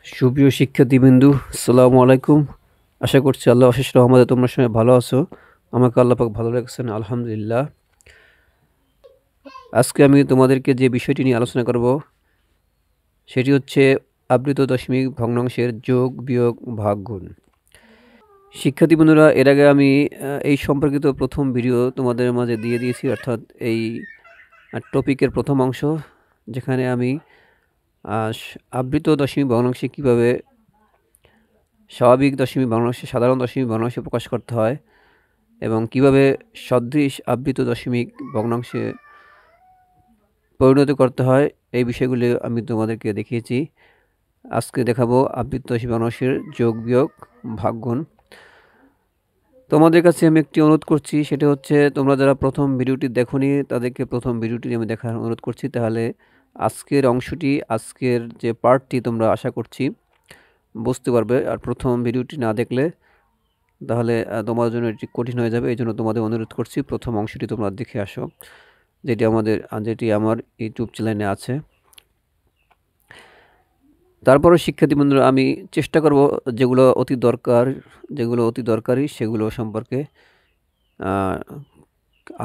সুপ্রিয় শিক্ষার্থীবৃন্দু, আসসালামু আলাইকুম। আশা করছি আল্লাহ অশেষ রহমতে তোমরা সবাই ভালো আছো। আমাকে আল্লাহ পাক ভালো রেখেছেন, আলহামদুলিল্লাহ। আজকে আমি তোমাদেরকে যে বিষয়টি নিয়ে আলোচনা করব সেটি হচ্ছে আবৃত দশমিক ভগ্নাংশের যোগ, বিয়োগ, ভাগ, গুণ। শিক্ষার্থী বন্ধুরা, এর আগে আমি এই সম্পর্কিত প্রথম ভিডিও তোমাদের মাঝে দিয়ে দিয়েছি, অর্থাৎ এই টপিকের প্রথম অংশ, যেখানে আমি আবৃত দশমিক ভগ্নাংশে কীভাবে স্বাভাবিক দশমিক ভগ্নাংশে সাধারণ দশমিক ভগ্নাংশে প্রকাশ করতে হয় এবং কিভাবে সদৃশ আবৃত দশমিক ভগ্নাংশে পরিণত করতে হয়, এই বিষয়গুলি আমি তোমাদেরকে দেখিয়েছি। আজকে দেখাবো আবৃত দশমিক ভগ্নাংশের যোগ, বিয়োগ, ভাগ, গুণ। তোমাদের কাছে আমি একটি অনুরোধ করছি, সেটা হচ্ছে তোমরা যারা প্রথম ভিডিওটি দেখোনি তাদেরকে প্রথম ভিডিওটি আমি দেখার অনুরোধ করছি। তাহলে আজকের অংশটি, আজকের যে পার্টটি তোমরা আশা করছি বুঝতে পারবে। আর প্রথম ভিডিওটি না দেখলে তাহলে তোমাদের জন্য এটি কঠিন হয়ে যাবে। এই জন্য তোমাদের অনুরোধ করছি প্রথম অংশটি তোমরা দেখে আসো, যেটি আমার ইউটিউব চ্যানেলে আছে। তারপরে শিক্ষার্থী বন্ধুরা, আমি চেষ্টা করব যেগুলো অতি দরকারি সেগুলো সম্পর্কে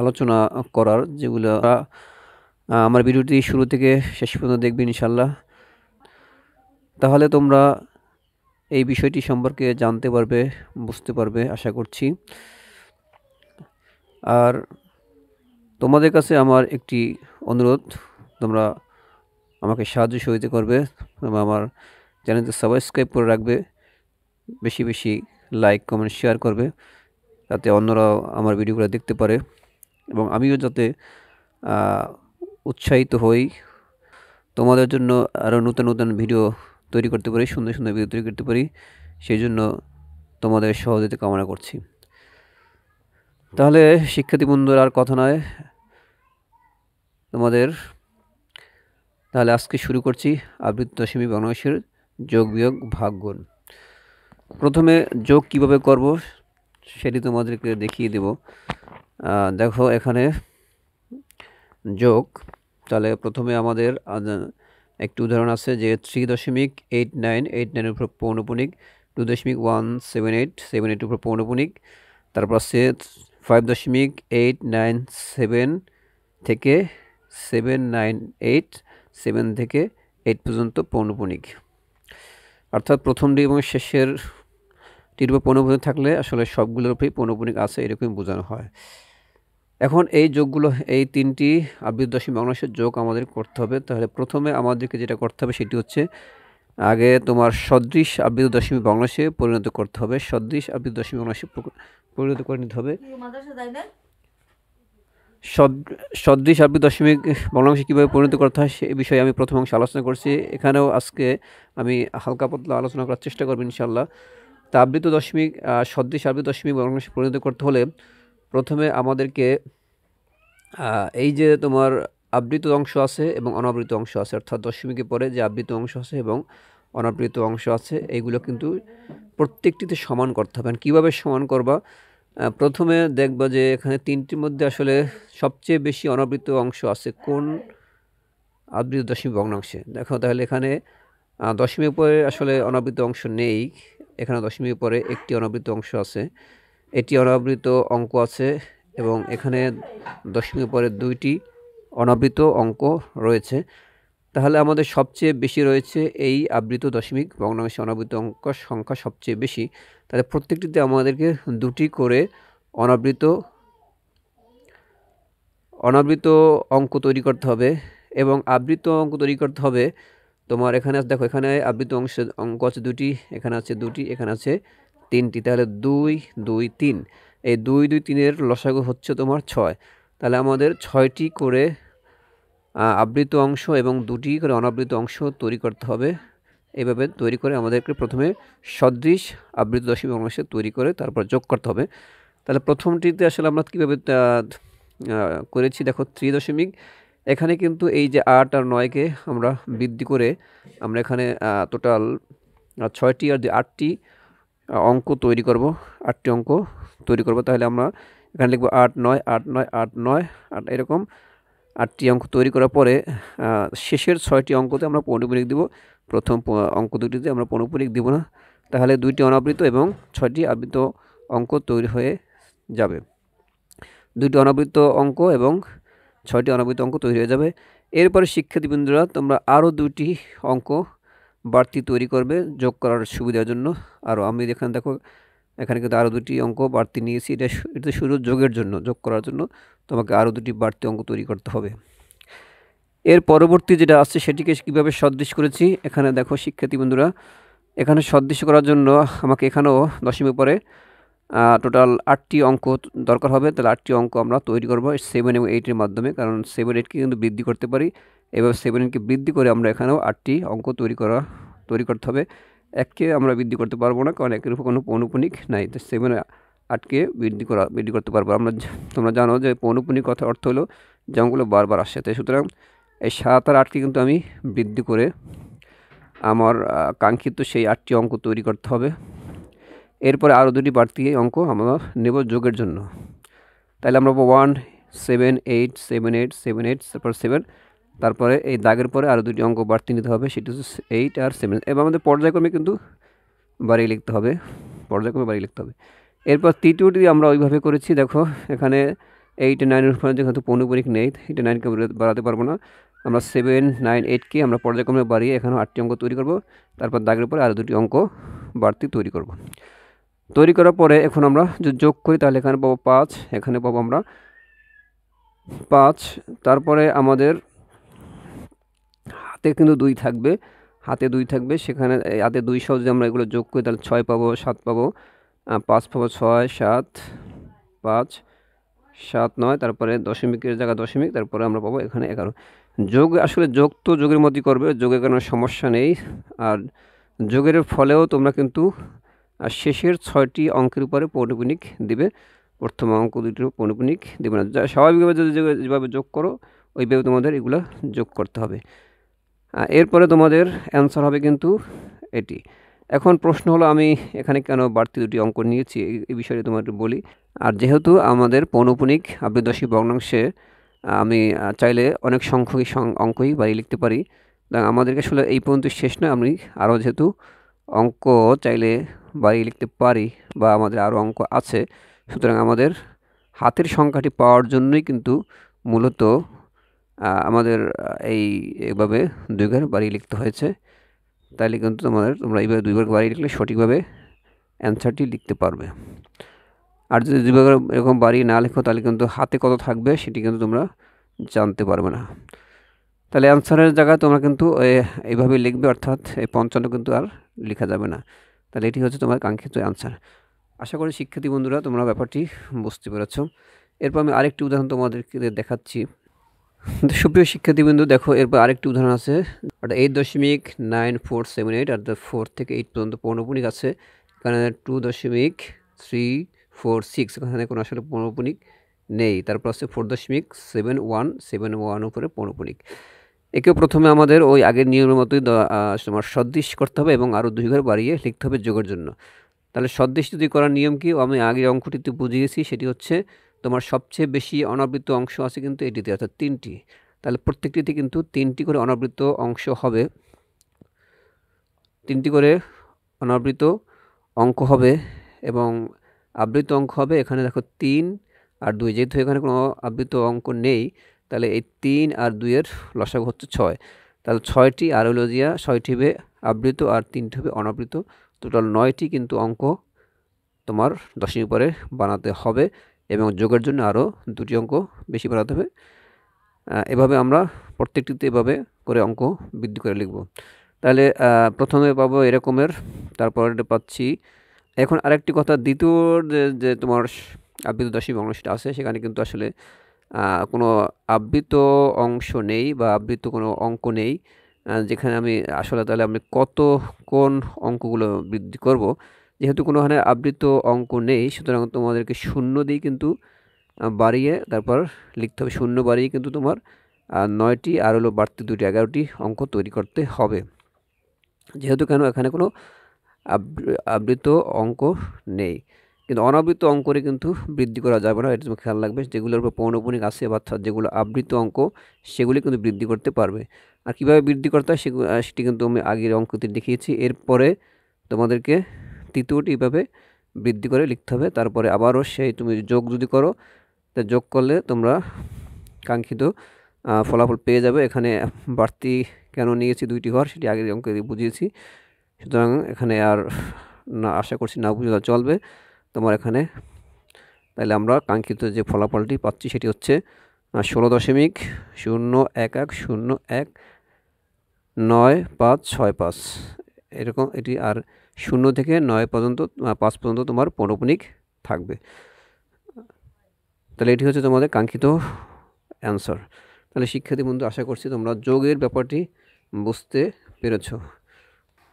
আলোচনা করার, যেগুলো আমার ভিডিওটি শুরু থেকে শেষ পর্যন্ত দেখবে ইনশাল্লাহ। তাহলে তোমরা এই বিষয়টি সম্পর্কে জানতে পারবে, বুঝতে পারবে আশা করছি। আর তোমাদের কাছে আমার একটি অনুরোধ, তোমরা আমাকে সাহায্য সহযোগিতা করবে এবং আমার চ্যানেলটি সাবস্ক্রাইব করে রাখবে, বেশি বেশি লাইক, কমেন্ট, শেয়ার করবে, যাতে অন্যরাও আমার ভিডিওগুলো দেখতে পারে এবং আমিও যাতে উৎসাহিত হই তোমাদের জন্য আরও নতুন নতুন ভিডিও তৈরি করতে পারি, সুন্দর সুন্দর ভিডিও তৈরি করতে পারি। সেই জন্য তোমাদের সহযোগিতা কামনা করছি। তাহলে শিক্ষার্থী বন্ধুরা, আর কথা নয়, তাহলে আজকে শুরু করছি আবৃত দশমিক ভগ্নাংশের যোগ, বিয়োগ, ভাগ, গুণ। প্রথমে যোগ কিভাবে করব সেটি তোমাদেরকে দেখিয়ে দেব। দেখো এখানে যোগ, তাহলে প্রথমে আমাদের একটি উদাহরণ আছে যে 3.8989 উপর পৌনপুনিক, 2.17878 উপর পৌনপুনিক, তারপর আছে 5.897 থেকে 798 থেকে 8 পর্যন্ত পৌনপুনিক। অর্থাৎ প্রথমটি এবং শেষের টির উপর পৌনপুনিক থাকলে আসলে সবগুলোর উপরেই পৌনপুনিক আছে, এরকম বোঝানো হয়। এখন এই যোগগুলো, এই তিনটি আবৃত দশমিক ভগ্নাংশের যোগ আমাদের করতে হবে। তাহলে প্রথমে আমাদেরকে যেটা করতে হবে সেটি হচ্ছে আগে তোমার সদৃশ আবৃত দশমিক ভগ্নাংশে পরিণত করতে হবে। সদৃশ আবৃত দশমিক ভগ্নাংশে পরিণত করে নিতে হবে। সদৃশ আবৃত দশমিক ভগ্নাংশে কীভাবে পরিণত করতে হয় সে বিষয়ে আমি প্রথম অংশে আলোচনা করছি। এখানেও আজকে আমি হালকা পাতলা আলোচনা করার চেষ্টা করব ইনশাল্লাহ। তা সদৃশ আবৃত দশমিক ভগ্নাংশে পরিণত করতে হলে প্রথমে আমাদেরকে এই যে তোমার আবৃত অংশ আছে এবং অনাবৃত অংশ আছে, অর্থাৎ দশমিকের পরে যে আবৃত অংশ আছে এবং অনাবৃত অংশ আছে, এইগুলো কিন্তু প্রত্যেকটিতে সমান করতে হবে। কীভাবে সমান করবা? প্রথমে দেখবা যে এখানে তিনটির মধ্যে আসলে সবচেয়ে বেশি অনাবৃত অংশ আছে কোন আবৃত দশমিক ভগ্নাংশে। দেখো তাহলে এখানে দশমিক পরে আসলে অনাবৃত অংশ নেই, এখানে দশমিক পরে একটি অনাবৃত অংশ আছে, এটি অনাবৃত অঙ্ক আছে এবং এখানে দশমিক পরে দুইটি অনাবৃত অঙ্ক রয়েছে। তাহলে আমাদের সবচেয়ে বেশি রয়েছে এই আবৃত দশমিক ভগ্নাংশে অনাবৃত অঙ্ক সংখ্যা সবচেয়ে বেশি। তাহলে প্রত্যেকটিতে আমাদেরকে দুটি করে অনাবৃত অঙ্ক তৈরি করতে হবে এবং আবৃত অঙ্ক তৈরি করতে হবে। তোমার এখানে দেখো, এখানে আবৃত অঙ্ক আছে দুটি, এখানে আছে দুটি, এখানে আছে তিনটি। তাহলে 2, 2, 3, এই 2, 2, 3-এর লসাগু হচ্ছে তোমার 6। তাহলে আমাদের 6টি করে আবৃত অংশ এবং দুটি করে অনাবৃত অংশ তৈরি করতে হবে। এইভাবে তৈরি করে আমাদেরকে প্রথমে সদৃশ আবৃত দশমিক ভগ্নাংশে তৈরি করে তারপর যোগ করতে হবে। তাহলে প্রথমটিতে আসলে আমরা কীভাবে করেছি দেখো, 3 দশমিক, এখানে কিন্তু এই যে 8 আর 9কে আমরা বৃদ্ধি করে আমরা এখানে টোটাল 6টি আর 8টি অঙ্ক তৈরি করব, 8টি অঙ্ক তৈরি করব। তাহলে আমরা এখানে লিখব 8, 9, 8, 9, 8, 9, 8, এরকম 8টি অঙ্ক তৈরি করার পরে শেষের 6টি অঙ্কতে আমরা পৌনঃপুনিক দিব। প্রথম অঙ্ক দুটিতে আমরা পৌনঃপুনিক দিব না, তাহলে 2টি অনাবৃত এবং 6টি আবৃত অঙ্ক তৈরি হয়ে যাবে। 2টি অনাবৃত অঙ্ক এবং 6টি অনাবৃত অঙ্ক তৈরি হয়ে যাবে। এরপরে শিক্ষার্থীবৃন্দরা তোমরা আরও 2টি অঙ্ক বাড়তি তৈরি করবে যোগ করার সুবিধার জন্য। আরও আমি এখানে দেখো, এখানে কিন্তু আরও 2টি অঙ্ক বাড়তি নিয়েছি। এটা শুধু যোগের জন্য, যোগ করার জন্য তোমাকে আরও 2টি বাড়তি অঙ্ক তৈরি করতে হবে। এর পরবর্তী যেটা আসছে সেটিকে কীভাবে সদৃশ করেছি এখানে দেখো শিক্ষার্থীবৃন্দরা। এখানে সদৃশ করার জন্য আমাকে এখানেও দশমিক পরে টোটাল 8টি অঙ্ক দরকার হবে। তাহলে 8টি অঙ্ক আমরা তৈরি করবো 7 এবং 8-এর মাধ্যমে, কারণ 7-8কে কিন্তু বৃদ্ধি করতে পারি। এবার 7-8কে বৃদ্ধি করে আমরা এখানেও 8টি অঙ্ক তৈরি করতে হবে। 1কে আমরা বৃদ্ধি করতে পারবো না, কারণ 1-এর উপর কোনো পৌনঃপুনিক নাই। তো 7-8কে বৃদ্ধি করতে পারবো। তোমরা জানো যে পৌনঃপুনিক কথার অর্থ হলো যে অঙ্কগুলো বারবার আসে। তাই সুতরাং এই 7 আর 8কে কিন্তু আমি বৃদ্ধি করে আমার কাঙ্ক্ষিত সেই 8টি অঙ্ক তৈরি করতে হবে। এরপরে আরও 2টি বাড়তি অঙ্ক আমরা নেব যোগের জন্য। তাহলে আমরা 1 7 8 7 8 7 8 তারপর 7, তারপরে এই দাগের পরে আরও 2টি অঙ্ক বাড়তি নিতে হবে, সেটি হচ্ছে 8 আর 7। এবার আমাদের পর্যায়ক্রমে কিন্তু বাড়িয়ে লিখতে হবে, এরপর তৃতীয়টি আমরা ওইভাবে করেছি। দেখো এখানে 8 9-এর উপরে যেহেতু পৌনঃপুনিক নেই, 8 9-কে বাড়াতে পারবো না। আমরা 7 9 8-কে আমরা পর্যায়ক্রমে বাড়িয়ে এখানেও 8টি অঙ্ক তৈরি করব। তারপর দাগের পরে আরও 2টি অঙ্ক বাড়তি তৈরি করব। তৈরি করার পরে এখন আমরা যদি যোগ করি তাহলে এখানে পাবো 5, এখানে পাবো আমরা 5। তারপরে আমাদের হাতে কিন্তু 2 থাকবে, সেখানে হাতে 2 সহ যদি আমরা এগুলো যোগ করি তাহলে 6 পাবো, 7 পাবো, 5 পাবো, 6 7 5 7 9, তারপরে দশমিকের জায়গা দশমিক, তারপরে আমরা পাবো এখানে 11। যোগ আসলে যোগ তো যোগের মধ্যেই করবে, যোগের কোনো সমস্যা নেই। আর যোগের ফলেও তোমরা কিন্তু শেষের 6টি অঙ্কের উপরে পৌনঃপুনিক দিবে, প্রথম অঙ্ক দুটির পৌনঃপুনিক দেবে না। স্বাভাবিকভাবে যদি যেভাবে যোগ করো ওইভাবে তোমাদের এগুলো যোগ করতে হবে। এরপরে তোমাদের অ্যান্সার হবে কিন্তু এটি। এখন প্রশ্ন হলো আমি এখানে কেন বাড়তি 2টি অঙ্ক নিয়েছি এই বিষয়ে তোমাকে বলি। আর যেহেতু আমাদের পৌনঃপুনিক আবৃত দশমিক ভগ্নাংশে আমি চাইলে অনেক সংখ্যক অঙ্কই বাড়িয়ে লিখতে পারি। আমাদেরকে আসলে এই পর্যন্ত শেষ নয়, আমি আরও যেহেতু অঙ্ক চাইলে বাড়িয়ে লিখতে পারি বা আমাদের আরও অঙ্ক আছে, সুতরাং আমাদের হাতের সংখ্যাটি পাওয়ার জন্যই কিন্তু মূলত আমাদের এইভাবে 2 ঘর বাড়িয়ে লিখতে হয়েছে। তাহলে কিন্তু তোমরা এইভাবে 2 ঘর বাড়িয়ে লিখলে সঠিকভাবে অ্যান্সারটি লিখতে পারবে। আর যদি 2 ঘর এরকম বাড়িয়ে না লেখো তাহলে কিন্তু হাতে কত থাকবে সেটি কিন্তু তোমরা জানতে পারবে না। তাহলে অ্যান্সারের জায়গায় তোমরা কিন্তু এইভাবে লিখবে, অর্থাৎ এই 55 কিন্তু আর লেখা যাবে না। তাহলে এটি হচ্ছে তোমার কাঙ্ক্ষিত অ্যান্সার। আশা করি শিক্ষার্থী বন্ধুরা তোমরা ব্যাপারটি বুঝতে পেরেছ। এরপর আমি আরেকটি উদাহরণ তোমাদেরকে দেখাচ্ছি। সুপ্রিয় শিক্ষার্থীবৃন্দু দেখো, এরপর আরেকটি উদাহরণ আছে, 8.9478 আর 4 থেকে 8 পর্যন্ত পৌনঃপুনিক আছে। এখানে 2.346, এখানে কোনো আসলে পৌনঃপুনিক নেই। তারপর আছে 4.7171 উপরে পৌনঃপুনিক। একেও প্রথমে আমাদের ওই আগের নিয়মের মতোই তোমার সদৃশ করতে হবে এবং আরও 2 ঘর বাড়িয়ে লিখতে হবে যোগের জন্য। তাহলে সদৃশ যদি করার নিয়ম কি আমি আগের অঙ্কটিতে বুঝিয়েছি, সেটি হচ্ছে তোমার সবচেয়ে বেশি অনাবৃত অংশ আছে কিন্তু এটিতে, অর্থাৎ 3টি। তাহলে প্রত্যেকটিতে কিন্তু 3টি করে অনাবৃত অংশ হবে, 3টি করে অনাবৃত অঙ্ক হবে এবং আবৃত অঙ্ক হবে। এখানে দেখো 3 আর 2, যেহেতু এখানে কোনো আবৃত অঙ্ক নেই তাহলে এই 3 আর 2-এর লসাগু হচ্ছে 6। তাহলে 6টি আর হলো 6টি হবে আবৃত আর 3টি হবে অনাবৃত, টোটাল 9টি কিন্তু অঙ্ক তোমার দশমিক পরে বানাতে হবে এবং যোগের জন্য আরও 2টি অঙ্ক বেশি বানাতে হবে। এভাবে আমরা প্রত্যেকটিতে এভাবে করে অঙ্ক বৃদ্ধি করে লিখব। তাহলে প্রথমে পাবো এরকমের, তারপর এটা পাচ্ছি। এখন আরেকটি কথা, দ্বিতীয় যে তোমার আবৃত দশমিক অংশটা আছে সেখানে কিন্তু আসলে কোনো আবৃত অংশ নেই বা আবৃত কোনো অঙ্ক নেই, যেখানে আমি আসলে তাহলে আমি কোন অঙ্কগুলো বৃদ্ধি করব। যেহেতু কোনোখানে আবৃত অঙ্ক নেই সুতরাং তোমাদেরকে 0 দিয়ে কিন্তু বাড়িয়ে তারপর লিখতে হবে। 0 বাড়িয়ে কিন্তু তোমার 9টি আর হলো বাড়তি 2টি 11টি অঙ্ক তৈরি করতে হবে, যেহেতু এখানে কোনো আবৃত অঙ্ক নেই। কিন্তু অনাবৃত অঙ্করে কিন্তু বৃদ্ধি করা যাবে না, এটা তুমি খেয়াল রাখবে। যেগুলোর উপর পৌনঃপুনিক আছে বা যেগুলো আবৃত অঙ্ক সেগুলি কিন্তু বৃদ্ধি করতে পারবে। আর কীভাবে বৃদ্ধি করতে হয় সেটি কিন্তু আমি আগের অঙ্কতে দেখিয়েছি। এরপরে তোমাদেরকে তৃতীয়টি এভাবে বৃদ্ধি করে লিখতে হবে। তারপরে আবারও সেই তুমি যোগ যদি করো, তা যোগ করলে তোমরা কাঙ্ক্ষিত ফলাফল পেয়ে যাবে। এখানে বাড়তি কেন নিয়েছি 2টি ঘর সেটি আগের অঙ্কে বুঝিয়েছি। সুতরাং এখানে আর না, আশা করছি না বুঝলে চলবে তোমার এখানে। তাহলে আমরা কাঙ্ক্ষিত যে ফলাফলটি পাচ্ছি সেটি হচ্ছে 16.011919565 এরকম এটি। আর 0 থেকে 9 পর্যন্ত 5 পর্যন্ত তোমার পৌনঃপুনিক থাকবে। তাহলে এটি হচ্ছে তোমাদের কাঙ্ক্ষিত অ্যান্সার। তাহলে শিক্ষার্থী বন্ধু, আশা করছি তোমরা যোগের ব্যাপারটি বুঝতে পেরেছ।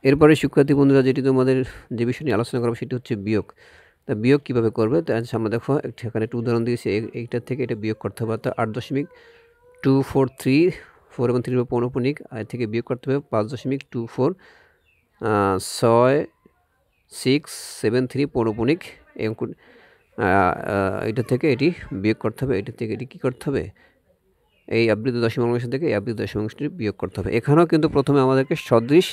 এরপরে শিক্ষার্থী বন্ধুরা যেটি তোমাদের যে বিষয় নিয়ে আলোচনা করবো সেটি হচ্ছে বিয়োগ। তা বিয়োগ কীভাবে করবে, তাই আমরা দেখো এখানে একটি উদাহরণ দিয়েছি। এইটার থেকে এটা বিয়োগ করতে হবে, অর্থাৎ 8.243 এবং 3 পৌনঃপুনিক এর থেকে বিয়োগ করতে হবে 5.24673 পৌনঃপুনিক। এটা থেকে এটি বিয়োগ করতে হবে। এটা থেকে এটি কী করতে হবে, এই আবৃত দশমিক ভগ্নাংশ থেকে এই আবৃত দশমিক ভগ্নাংশটি বিয়োগ করতে হবে। এখানেও কিন্তু প্রথমে আমাদেরকে সদৃশ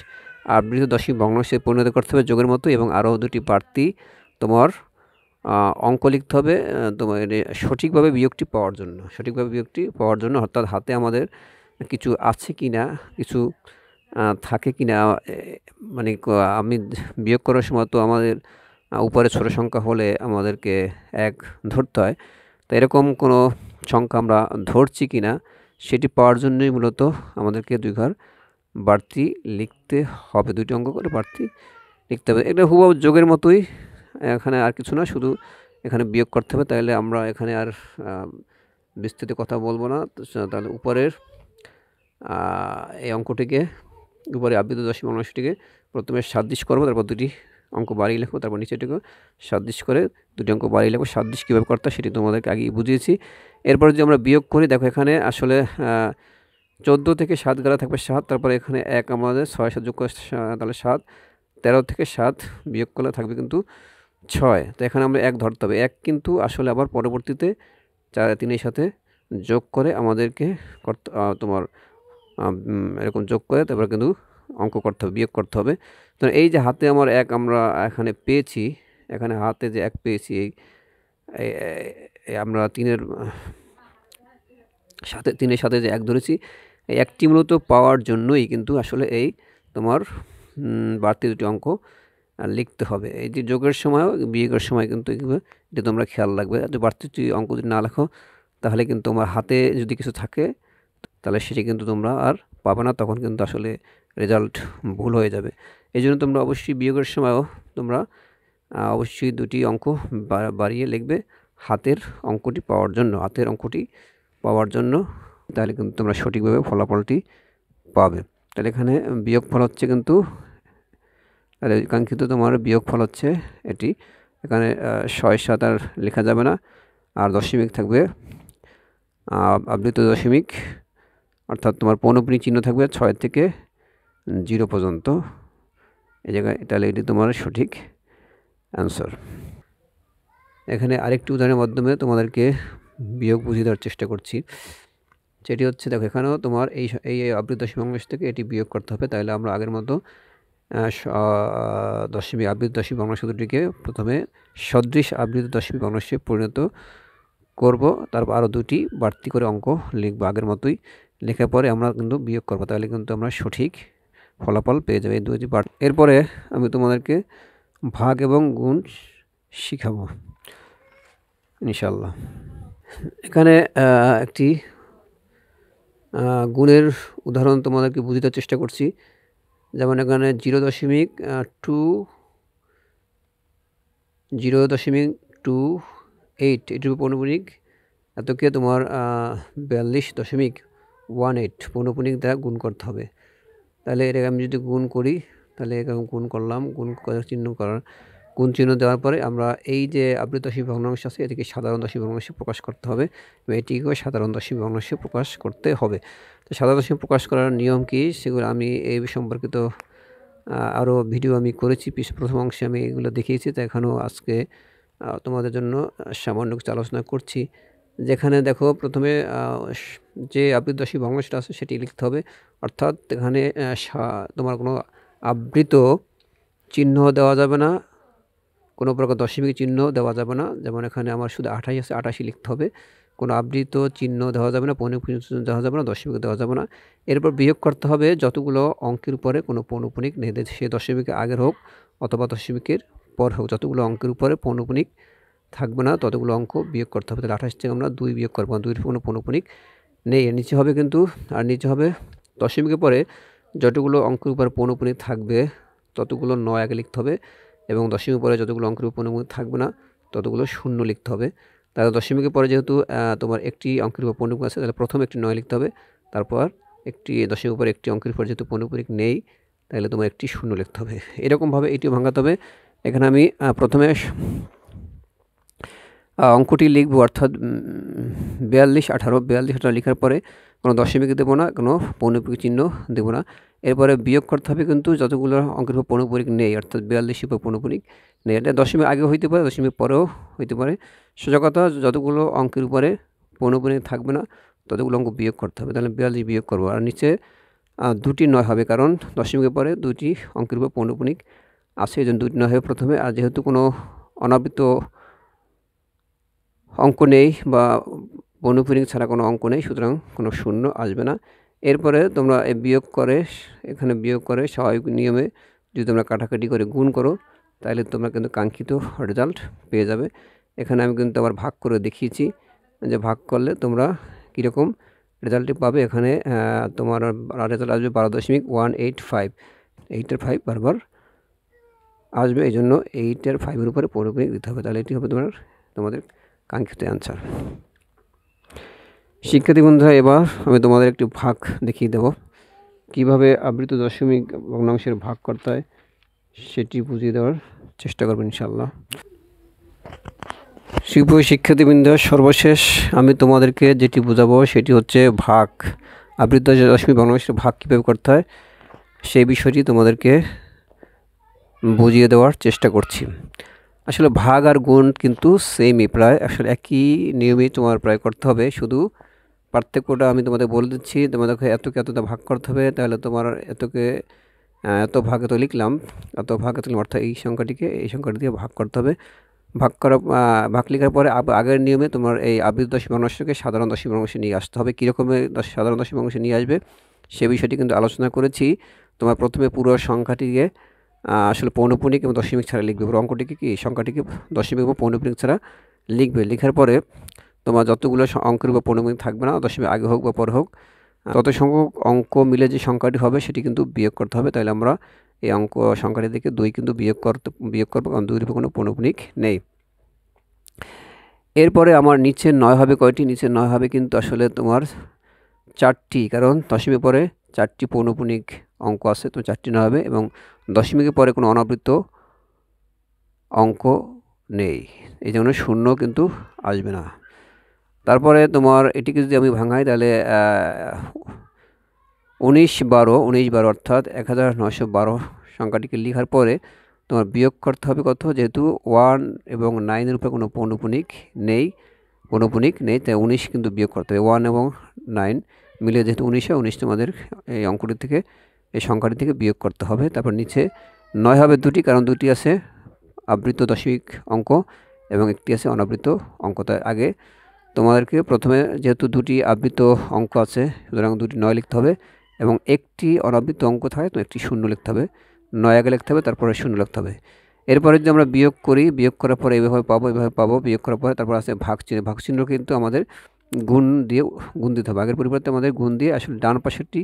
আবৃত দশমিক ভগ্নাংশে পরিণত করতে হবে যোগের মতো, এবং আরও 2টি বাড়তি তোমার অঙ্ক লিখতে হবে তোমার সঠিকভাবে বিয়োগটি পাওয়ার জন্য। অর্থাৎ হাতে আমাদের কিছু আছে কি না, কিছু থাকে কি না, মানে আমি বিয়োগ করার সময় তো আমাদের উপরে ছোটো সংখ্যা হলে আমাদেরকে 1 ধরতে হয়। তো এরকম কোনো সংখ্যা আমরা ধরছি কি না সেটি পাওয়ার জন্যই মূলত আমাদেরকে 2 ঘর বাড়তি লিখতে হবে, 2টি অঙ্ক করে বাড়তি লিখতে হবে। এটা হুবহু যোগের মতোই, এখানে আর কিছু না, শুধু এখানে বিয়োগ করতে হবে। তাহলে আমরা এখানে আর বিস্তৃত কথা বলবো না। তাহলে উপরের এই অঙ্কটিকে, উপরে আবৃত দশমিক ভগ্নাংশটিকে প্রথমে সাদৃশ করবো, তারপর 2টি অঙ্ক বাড়িয়ে লিখবো, তারপর নিচেটিকে সাদৃশ করে 2টি অঙ্ক বাড়িয়ে লিখবো। সাদৃশ কীভাবে করতে হয় সেটি তোমাদেরকে আগেই বুঝিয়েছি। এরপর যদি আমরা বিয়োগ করি, দেখো এখানে আসলে 14 থেকে 7 গেলে থাকবে 7, তারপরে এখানে 1 আমাদের 6 7 যোগ করে তাহলে 7, 13 থেকে 7 বিয়োগ করলে থাকবে কিন্তু 6। তো এখানে আমরা 1 ধরতে হবে। 1 কিন্তু আসলে আবার পরবর্তীতে 4 3-এর সাথে যোগ করে আমাদেরকে তোমার এরকম যোগ করে তারপরে কিন্তু অঙ্ক করতে হবে, বিয়োগ করতে হবে। তো এই যে হাতে আমার 1 আমরা এখানে পেয়েছি, এখানে হাতে যে 1 পেয়েছি, এই আমরা 3-এর সাথে যে 1 ধরেছি, এই 1টি মূলত পাওয়ার জন্যই কিন্তু আসলে এই তোমার বাড়তি 2টি অঙ্ক লিখতে হবে। এই যে যোগের সময় বিয়োগের সময় কিন্তু এটা তোমরা খেয়াল রাখবে। যদি বাড়তি অঙ্ক যদি না লেখো তাহলে কিন্তু তোমার হাতে যদি কিছু থাকে তাহলে সেটি কিন্তু তোমরা আর পাবে না, তখন কিন্তু আসলে রেজাল্ট ভুল হয়ে যাবে। এই জন্য তোমরা অবশ্যই বিয়োগের সময়ও তোমরা অবশ্যই 2টি অঙ্ক বাড়িয়ে লিখবে হাতের অঙ্কটি পাওয়ার জন্য। তাহলে কিন্তু তোমরা সঠিকভাবে ফলাফলটি পাবে। তাহলে এখানে বিয়োগ ফল হচ্ছে কিন্তু, তাহলে কাঙ্ক্ষিত তোমার বিয়োগ ফল হচ্ছে এটি। এখানে 6 7 আর লেখা যাবে না, আর দশমিক থাকবে আবৃত দশমিক, অর্থাৎ তোমার পৌনঃপুনিক চিহ্ন থাকবে 6 থেকে 0 পর্যন্ত এই জায়গায়। তাহলে এটি তোমার সঠিক অ্যান্সার। এখানে আরেকটি উদাহরণের মাধ্যমে তোমাদেরকে বিয়োগ বুঝিয়ে দেওয়ার চেষ্টা করছি। সেটি হচ্ছে, দেখো এখানেও তোমার এই আবৃত দশমিক ভগ্নাংশ থেকে এটি বিয়োগ করতে হবে। তাহলে আমরা আগের মতো আবৃত দশমিক ভগ্নাংশ দুটিকে প্রথমে সদৃশ আবৃত দশমিক ভগ্নাংশে পরিণত করব, তারপর আরও 2টি বাড়তি করে অঙ্ক লিখবো আগের মতোই। লেখার পরে আমরা কিন্তু বিয়োগ করবো, তাহলে কিন্তু আমরা সঠিক ফলাফল পেয়ে যাবো এই 2টি এরপরে আমি তোমাদেরকে ভাগ এবং গুণ শিখাবো ইনশাল্লাহ। এখানে একটি গুণের উদাহরণ তোমাদেরকে বুঝতে চেষ্টা করছি। যেমন এখানে 0.28 এটির পৌনঃপুনিক এতকে তোমার 42.18 পৌনঃপুনিক দ্বারা গুণ করতে হবে। তাহলে এটাকে আমি যদি গুণ করি, তাহলে এরকম গুণ করলাম, গুণ চিহ্ন দেওয়ার পরে আমরা এই যে আবৃত দশমিক ভগ্নাংশ আছে এটিকে সাধারণ দশমিক ভগ্নাংশে প্রকাশ করতে হবে, এবং এটিকেও সাধারণ দশমিক ভগ্নাংশে প্রকাশ করতে হবে। তো সাধারণ দশমিক প্রকাশ করার নিয়ম কি, সেগুলো আমি এই সম্পর্কিত আরও ভিডিও আমি করেছি, প্রথম অংশে আমি এগুলো দেখিয়েছি। তো এখানেও আজকে তোমাদের জন্য সামান্য কিছু আলোচনা করছি। যেখানে দেখো প্রথমে যে আবৃত দশমিক ভগ্নাংশটা আছে সেটি লিখতে হবে, অর্থাৎ এখানে তোমার কোনো আবৃত চিহ্ন দেওয়া যাবে না, কোনো প্রকার দশমিক চিহ্ন দেওয়া যাবে না। যেমন এখানে আমার শুধু 28 আছে, 88 লিখতে হবে। কোনো আবৃত চিহ্ন দেওয়া যাবে না, পৌনঃপুনিক চিহ্ন দেওয়া যাবে না, দশমিক দেওয়া যাবে না। এরপর বিয়োগ করতে হবে যতগুলো অঙ্কের উপরে কোনো পৌনঃপুনিক নেই, সে দশমিকের আগের হোক অথবা দশমিকের পর হোক, যতগুলো অঙ্কের উপরে পৌনঃপুনিক থাকবে না ততগুলো অঙ্ক বিয়োগ করতে হবে। তাহলে 28 থেকে আমরা 2 বিয়োগ করবো, 2-এর কোনো পৌনঃপুনিক নেই। এর নিচে হবে কিন্তু, আর নিচে হবে দশমিকের পরে যতগুলো অঙ্কের উপরে পৌনঃপুনিক থাকবে ততগুলো 9 আগে লিখতে হবে, এবং দশমিকের পরে যতগুলো অঙ্কের উপর পৌনঃপুনিক থাকবে না ততগুলো 0 লিখতে হবে। তাহলে দশমিকের পরে যেহেতু তোমার একটি অঙ্কের উপর পৌনঃপুনিক আছে, তাহলে প্রথমে একটি 9 লিখতে হবে, তারপর একটি দশমিকের উপর একটি অঙ্কের উপর যেহেতু পৌনঃপুনিক নেই তাহলে তোমার একটি 0 লিখতে হবে। এরকমভাবে এটিও ভাঙাতে হবে। এখানে আমি প্রথমে অঙ্কটি লিখব, অর্থাৎ 42-18 লেখার পরে কোনো দশমিক দেবো না, কোনো পৌনঃপুনিক চিহ্ন দেবো না। এরপরে বিয়োগ করতে হবে কিন্তু যতগুলো অঙ্কের উপর পৌনঃপুনিক নেই, অর্থাৎ 42 উপর পৌনঃপুনিক নেই। এটা দশমিক আগেও হইতে পারে, দশমিক পরেও হইতে পারে। সোজা কথা, যতগুলো অঙ্কের উপরে পৌনঃপুনিক থাকবে না ততগুলো অঙ্ক বিয়োগ করতে হবে। তাহলে 42 বিয়োগ করবো, আর নিচে 2টি 9 হবে, কারণ দশমিকের পরে 2টি অঙ্কের উপর পৌনঃপুনিক আছে, এই জন্য 2টি 9 হবে প্রথমে। আর যেহেতু কোনো অনাবৃত অঙ্ক নেই বা পৌনঃপুনিক ছাড়া কোনো অঙ্ক নেই, সুতরাং কোনো 0 আসবে না। এরপরে তোমরা বিয়োগ করে, এখানে বিয়োগ করে স্বাভাবিক নিয়মে যদি তোমরা কাটাকাটি করে গুণ করো তাহলে তোমরা কিন্তু কাঙ্ক্ষিত রেজাল্ট পেয়ে যাবে। এখানে আমি কিন্তু আবার ভাগ করে দেখিয়েছি যে ভাগ করলে তোমরা কীরকম রেজাল্টটি পাবে। এখানে তোমার রেজাল্ট আসবে 12.185, 8-5 বারবার আসবে, এই জন্য 8-5-এর উপরে পৌনঃপুনিক দিতে হবে। তাহলে এটি হবে তোমাদের কাঙ্ক্ষিত অ্যান্সার। শিক্ষার্থী বন্ধুরা, এবার আমি তোমাদের একটি ভাগ দেখিয়ে দেব, কিভাবে আবৃত দশমিক ভগ্নাংশের ভাগ করতে হয় সেটি বুঝিয়ে দেওয়ার চেষ্টা করবেন ইনশাআল্লাহ। শিক্ষার্থীবৃন্দ, সর্বশেষ আমি তোমাদেরকে যেটি বোঝাবো সেটি হচ্ছে ভাগ, আবৃত দশমিক ভগ্নাংশের ভাগ কীভাবে করতে হয় সেই বিষয়টি তোমাদেরকে বুঝিয়ে দেওয়ার চেষ্টা করছি। আসলে ভাগ আর গুণ কিন্তু সেমই, প্রায় আসলে একই নিয়মেই তোমার প্রায় করতে হবে, শুধু পার্থক্যটা আমি তোমাদের বলে দিচ্ছি। তোমাদেরকে এতকে এতটা ভাগ করতে হবে, তাহলে তোমার এতকে এত ভাগ এত লিখলাম, এত ভাগ এত লিখলাম, অর্থাৎ এই সংখ্যাটিকে এই সংখ্যাটি দিয়ে ভাগ করতে হবে। ভাগ লেখার পরে আগের নিয়মে তোমার এই আবৃত দশমিক ভগ্নাংশকে সাধারণ দশমিক ভগ্নাংশে নিয়ে আসতে হবে। কীরকমের সাধারণ দশমিক ভগ্নাংশে নিয়ে আসবে সে বিষয়টি কিন্তু আলোচনা করেছি। তোমার প্রথমে পুরো সংখ্যাটিকে আসলে পৌনঃপুনিক এবং দশমিক ছাড়া লিখবে, পুরো অঙ্কটিকে সংখ্যাটিকে দশমিক এবং পৌনঃপুনিক ছাড়া লিখবে। লেখার পরে তোমার যতগুলো অঙ্কের উপর পৌনঃপুনিক থাকবে না, দশমিক আগে হোক বা পরে হোক, তত সংখ্যক অঙ্ক মিলে যে সংখ্যাটি হবে সেটি কিন্তু বিয়োগ করতে হবে। তাহলে আমরা এই অঙ্ক সংখ্যাটি থেকে 2 কিন্তু বিয়োগ করবো, কারণ 2-এর উপর কোনো পৌনঃপুনিক নেই। এরপরে আমার নিচে 9 হবে কয়টি? নিচে 9 হবে কিন্তু আসলে তোমার 4টি, কারণ দশমিকের পরে 4টি পৌনঃপুনিক অঙ্ক আছে, তো 4টি 9 হবে, এবং দশমিকের পরে কোনো অনাবৃত অঙ্ক নেই, এই জন্য 0 কিন্তু আসবে না। তারপরে তোমার এটিকে যদি আমি ভাঙাই তাহলে 19-12 অর্থাৎ 1912 সংখ্যাটিকে লেখার পরে তোমার বিয়োগ করতে হবে কত? যেহেতু 1 এবং 9-এর উপরে কোনো পৌনঃপুনিক নেই, তাই 19 কিন্তু বিয়োগ করতে হবে। 1 এবং 9 মিলে যেহেতু 19 তোমাদের এই অঙ্কটি থেকে, এই সংখ্যাটি থেকে বিয়োগ করতে হবে। তারপর নিচে 9 হবে 2টি, কারণ 2টি আছে আবৃত দশমিক অঙ্ক এবং একটি আছে অনাবৃত অঙ্ক। তাই আগে তোমাদেরকে প্রথমে যেহেতু 2টি আবৃত অঙ্ক আছে, সুতরাং 2টি 9 লিখতে হবে, এবং একটি অনাবৃত অঙ্ক থাকে তো একটি 0 লিখতে হবে। 9 আগে লিখতে হবে, তারপরে 0 লিখতে হবে। এরপরে যদি আমরা বিয়োগ করি, বিয়োগ করার পরে এইভাবে পাবো, বিয়োগ করার পরে তারপর আছে ভাগ চিহ্ন কিন্তু আমাদের গুণ দিতে হবে। আগের পরিবর্তে আমাদের গুণ দিয়ে আসলে ডান পাশেরটি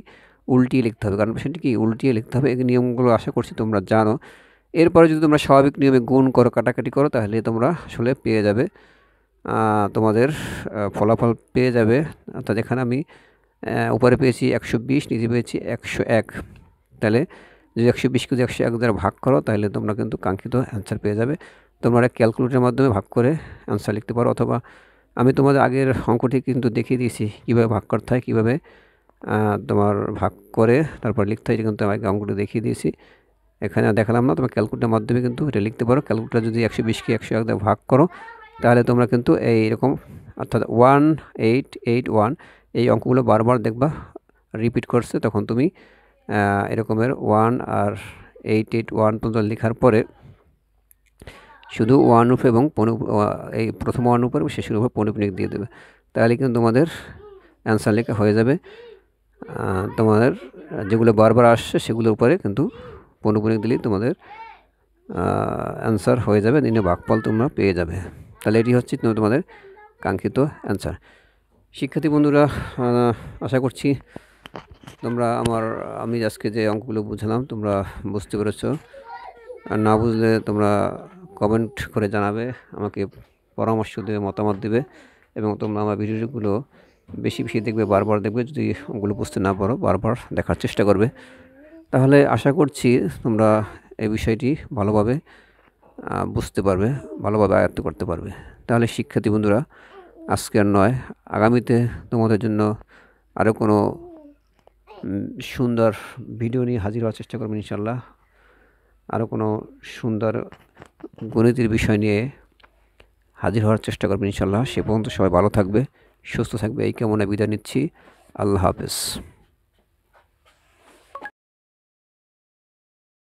উল্টিয়ে লিখতে হবে, কারণ পাশেরটি কি উল্টিয়ে লিখতে হবে। এই নিয়মগুলো আশা করছি তোমরা জানো। এরপরে যদি তোমরা স্বাভাবিক নিয়মে গুণ করো, কাটাকাটি করো, তাহলে তোমরা আসলে পেয়ে যাবে, তোমাদের ফলাফল পেয়ে যাবে। অর্থাৎ এখানে আমি উপরে পেয়েছি 120, নিচে পেয়েছি 101। তাহলে যদি 120 কে 101 দ্বারা ভাগ করো তাহলে তোমরা কিন্তু কাঙ্ক্ষিত অ্যান্সার পেয়ে যাবে। তোমরা ক্যালকুলেটরের মাধ্যমে ভাগ করে অ্যান্সার লিখতে পারো, অথবা আমি তোমাদের আগের অঙ্কটি কিন্তু দেখিয়ে দিয়েছি কীভাবে ভাগ করতে হয়, কীভাবে তোমার ভাগ করে তারপর লিখতে হয়, কিন্তু আমি অঙ্কটি দেখিয়ে দিয়েছি। এখানে দেখালাম না, তোমরা ক্যালকুলেটরের মাধ্যমে কিন্তু এটা লিখতে পারো। ক্যালকুলেটর যদি 120কে 101 দিয়ে ভাগ করো তাহলে তোমরা কিন্তু এইরকম, অর্থাৎ 1881 এই অঙ্কগুলো বারবার দেখবা রিপিট করছে, তখন তুমি এরকমের 1 আর 881 পর্যন্ত লেখার পরে শুধু ওয়ান রূপ এবং এই প্রথম ওয়ান উপর এবং শেষের উপর পৌনঃপুনিক দিয়ে দেবে, তাহলে কিন্তু তোমাদের অ্যান্সার লেখা হয়ে যাবে। তোমাদের যেগুলো বারবার আসছে সেগুলোর উপরে কিন্তু পৌনঃপুনিক দিলেই তোমাদের অ্যান্সার হয়ে যাবে, নির্ণয় ভাগফল তোমরা পেয়ে যাবে। তাহলে এটি হচ্ছে তোমাদের কাঙ্ক্ষিত অ্যান্সার। শিক্ষার্থী বন্ধুরা, আশা করছি তোমরা আমি আজকে যে অঙ্কগুলো বুঝালাম তোমরা বুঝতে পেরেছো। আর না বুঝলে তোমরা কমেন্ট করে জানাবে, আমাকে পরামর্শ দেবে, মতামত দেবে, এবং তোমরা আমার ভিডিওগুলো বেশি বেশি দেখবে, বারবার দেখবে। যদি ওগুলো বুঝতে না পারো বারবার দেখার চেষ্টা করবে, তাহলে আশা করছি তোমরা এই বিষয়টি ভালোভাবে বুঝতে পারবে, ভালোভাবে আয়ত্ত করতে পারবে। তাহলে শিক্ষার্থী বন্ধুরা, আজকে আর নয়, আগামীতে তোমাদের জন্য আরও কোনো সুন্দর ভিডিও নিয়ে হাজির হওয়ার চেষ্টা করবেন ইনশাল্লাহ। আরও কোনো সুন্দর গণিতের বিষয় নিয়ে হাজির হওয়ার চেষ্টা করবেন ইনশাল্লাহ। সে পর্যন্ত সবাই ভালো থাকবে, সুস্থ থাকবে, এই কামনায় বিদায় নিচ্ছি। আল্লাহ হাফেজ।